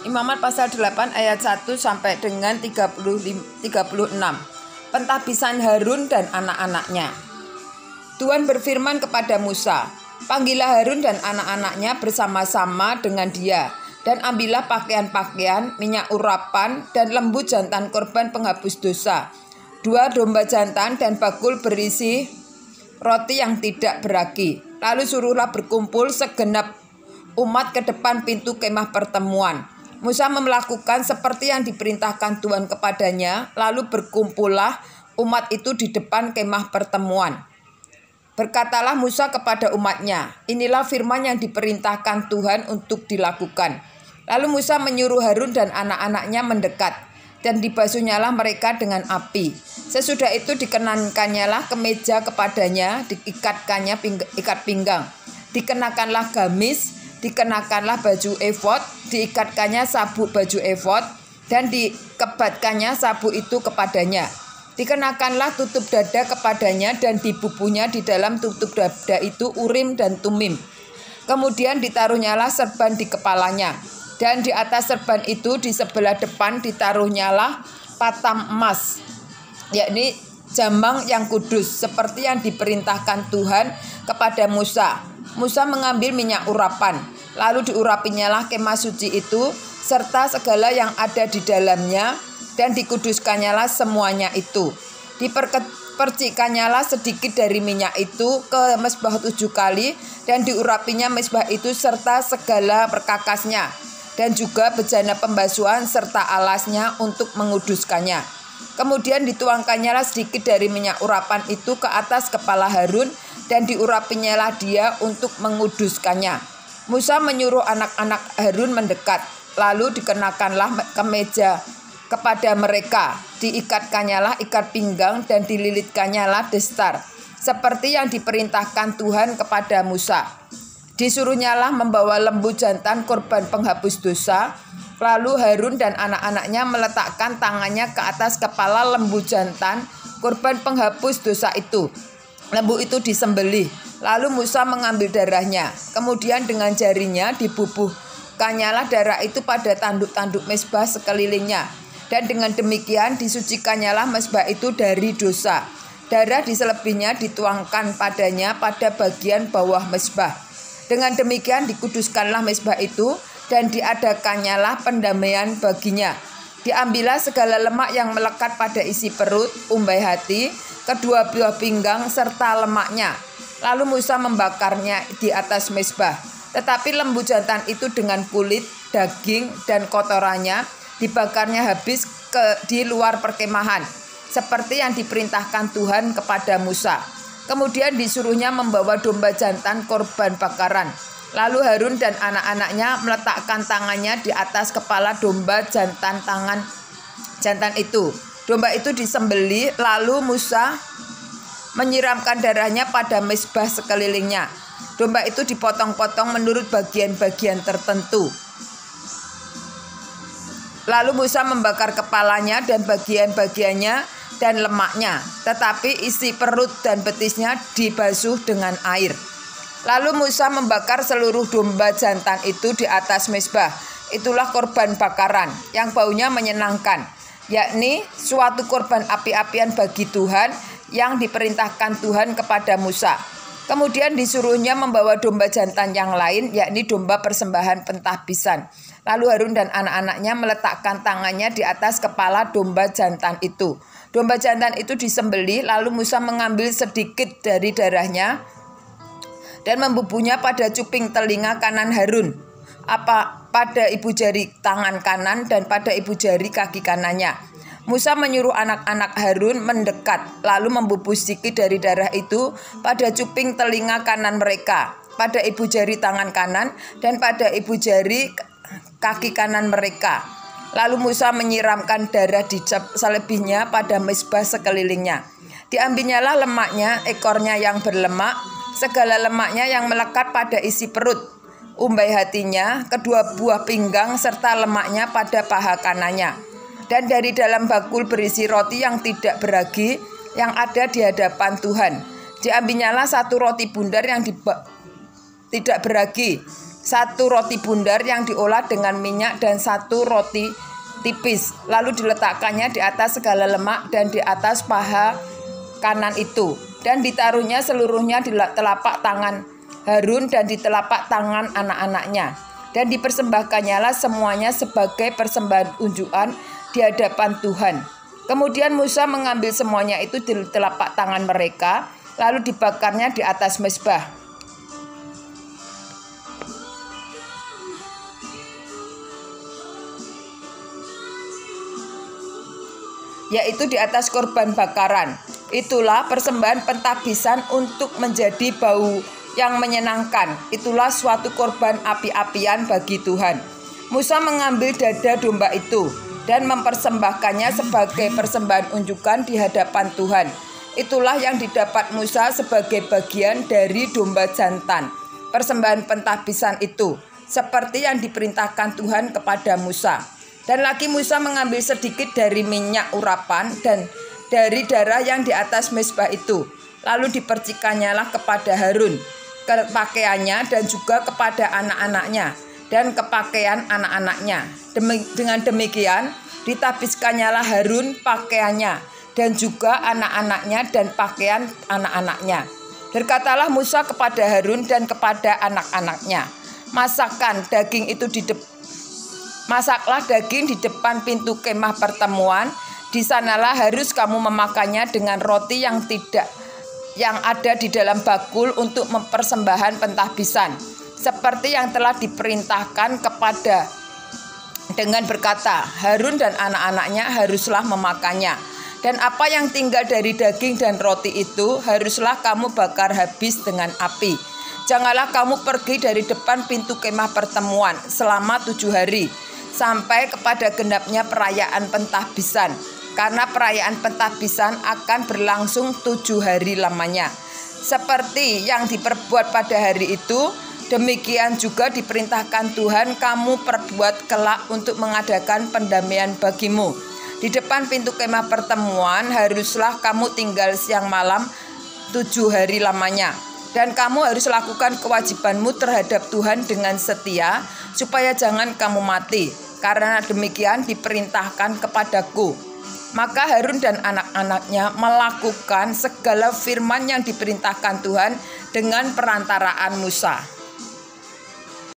Imamat pasal 8 ayat 1 sampai dengan 36. Pentahbisan Harun dan anak-anaknya. Tuhan berfirman kepada Musa, "Panggillah Harun dan anak-anaknya bersama-sama dengan dia, dan ambillah pakaian-pakaian, minyak urapan, dan lembu jantan korban penghapus dosa, 2 domba jantan, dan bakul berisi roti yang tidak beragi. Lalu suruhlah berkumpul segenap umat ke depan pintu kemah pertemuan." Musa melakukan seperti yang diperintahkan Tuhan kepadanya, lalu berkumpullah umat itu di depan kemah pertemuan. Berkatalah Musa kepada umatnya, "Inilah firman yang diperintahkan Tuhan untuk dilakukan." Lalu Musa menyuruh Harun dan anak-anaknya mendekat, dan dibasuhnyalah mereka dengan api. Sesudah itu dikenakannyalah kemeja kepadanya, diikatkannya ikat pinggang, dikenakanlah gamis, dikenakanlah baju efod, diikatkannya sabuk baju efod, dan dikebatkannya sabuk itu kepadanya. Dikenakanlah tutup dada kepadanya, dan dibubuhnya di dalam tutup dada itu urim dan tumim. Kemudian ditaruhnyalah serban di kepalanya, dan di atas serban itu di sebelah depan ditaruhnyalah patam emas, yakni jambang yang kudus, seperti yang diperintahkan Tuhan kepada Musa. Musa mengambil minyak urapan, lalu diurapinyalah kemah suci itu, serta segala yang ada di dalamnya, dan dikuduskannya semuanya itu. Dipercikannyalah sedikit dari minyak itu ke mezbah 7 kali, dan diurapinya mezbah itu serta segala perkakasnya, dan juga bejana pembasuhan serta alasnya untuk menguduskannya. Kemudian dituangkannyalah sedikit dari minyak urapan itu ke atas kepala Harun, dan diurapinyalah dia untuk menguduskannya. Musa menyuruh anak-anak Harun mendekat, lalu dikenakanlah kemeja kepada mereka, diikatkannyalah ikat pinggang, dan dililitkannya destar, seperti yang diperintahkan Tuhan kepada Musa. Disuruhnyalah membawa lembu jantan korban penghapus dosa, lalu Harun dan anak-anaknya meletakkan tangannya ke atas kepala lembu jantan korban penghapus dosa itu. Lembu itu disembelih, lalu Musa mengambil darahnya, kemudian dengan jarinya dibubuhkannyalah darah itu pada tanduk-tanduk mezbah sekelilingnya, dan dengan demikian disucikannyalah mezbah itu dari dosa. Darah di selebihnya dituangkan padanya pada bagian bawah mezbah. Dengan demikian dikuduskanlah mezbah itu, dan diadakannyalah pendamaian baginya. Diambillah segala lemak yang melekat pada isi perut, umbai hati, kedua buah pinggang, serta lemaknya. Lalu Musa membakarnya di atas mezbah. Tetapi lembu jantan itu dengan kulit, daging, dan kotorannya dibakarnya habis di luar perkemahan, seperti yang diperintahkan Tuhan kepada Musa. Kemudian disuruhnya membawa domba jantan korban bakaran. Lalu Harun dan anak-anaknya meletakkan tangannya di atas kepala domba jantan itu. Domba itu disembelih, lalu Musa menyiramkan darahnya pada mezbah sekelilingnya. Domba itu dipotong-potong menurut bagian-bagian tertentu. Lalu Musa membakar kepalanya dan bagian-bagiannya dan lemaknya, tetapi isi perut dan betisnya dibasuh dengan air. Lalu Musa membakar seluruh domba jantan itu di atas mezbah. Itulah korban bakaran yang baunya menyenangkan, yakni suatu korban api-apian bagi Tuhan yang diperintahkan Tuhan kepada Musa. Kemudian disuruhnya membawa domba jantan yang lain, yakni domba persembahan pentahbisan. Lalu Harun dan anak-anaknya meletakkan tangannya di atas kepala domba jantan itu. Domba jantan itu disembelih, lalu Musa mengambil sedikit dari darahnya dan membubuhnya pada cuping telinga kanan Harun, pada ibu jari tangan kanan, dan pada ibu jari kaki kanannya. Musa menyuruh anak-anak Harun mendekat, lalu membubuh sedikit dari darah itu pada cuping telinga kanan mereka, pada ibu jari tangan kanan, dan pada ibu jari kaki kanan mereka. Lalu Musa menyiramkan darah di selebihnya pada mezbah sekelilingnya. Diambilnyalah lemaknya, ekornya yang berlemak, segala lemaknya yang melekat pada isi perut, umbai hatinya, kedua buah pinggang, serta lemaknya pada paha kanannya. Dan dari dalam bakul berisi roti yang tidak beragi yang ada di hadapan Tuhan, diambilnyalah 1 roti bundar yang tidak beragi, 1 roti bundar yang diolah dengan minyak dan 1 roti tipis. Lalu diletakkannya di atas segala lemak dan di atas paha kanan itu. Dan ditaruhnya seluruhnya di telapak tangan Harun dan di telapak tangan anak-anaknya. Dan dipersembahkannyalah semuanya sebagai persembahan unjukan di hadapan Tuhan. Kemudian Musa mengambil semuanya itu di telapak tangan mereka, lalu dibakarnya di atas mezbah. Yaitu di atas korban bakaran. Itulah persembahan pentahbisan untuk menjadi bau yang menyenangkan. Itulah suatu korban api-apian bagi Tuhan. Musa mengambil dada domba itu dan mempersembahkannya sebagai persembahan unjukan di hadapan Tuhan. Itulah yang didapat Musa sebagai bagian dari domba jantan, persembahan pentahbisan itu, seperti yang diperintahkan Tuhan kepada Musa. Dan lagi Musa mengambil sedikit dari minyak urapan dan dari darah yang di atas mezbah itu, lalu dipercikannyalah kepada Harun, ke pakaiannya dan juga kepada anak-anaknya dan ke pakaian anak-anaknya. Dengan demikian ditahbiskannyalah Harun pakaiannya dan juga anak-anaknya dan pakaian anak-anaknya. Berkatalah Musa kepada Harun dan kepada anak-anaknya, masaklah daging di depan pintu kemah pertemuan. Di sanalah harus kamu memakannya dengan roti yang ada di dalam bakul untuk mempersembahan pentahbisan, seperti yang telah diperintahkan kepada, dengan berkata, Harun dan anak-anaknya haruslah memakannya. Dan apa yang tinggal dari daging dan roti itu haruslah kamu bakar habis dengan api. Janganlah kamu pergi dari depan pintu kemah pertemuan selama 7 hari, sampai kepada genapnya perayaan pentahbisan. Karena perayaan pentahbisan akan berlangsung 7 hari lamanya. Seperti yang diperbuat pada hari itu, demikian juga diperintahkan Tuhan kamu perbuat kelak untuk mengadakan pendamaian bagimu. Di depan pintu kemah pertemuan haruslah kamu tinggal siang malam 7 hari lamanya. Dan kamu harus lakukan kewajibanmu terhadap Tuhan dengan setia, supaya jangan kamu mati. Karena demikian diperintahkan kepadaku. Maka Harun dan anak-anaknya melakukan segala firman yang diperintahkan Tuhan dengan perantaraan Musa.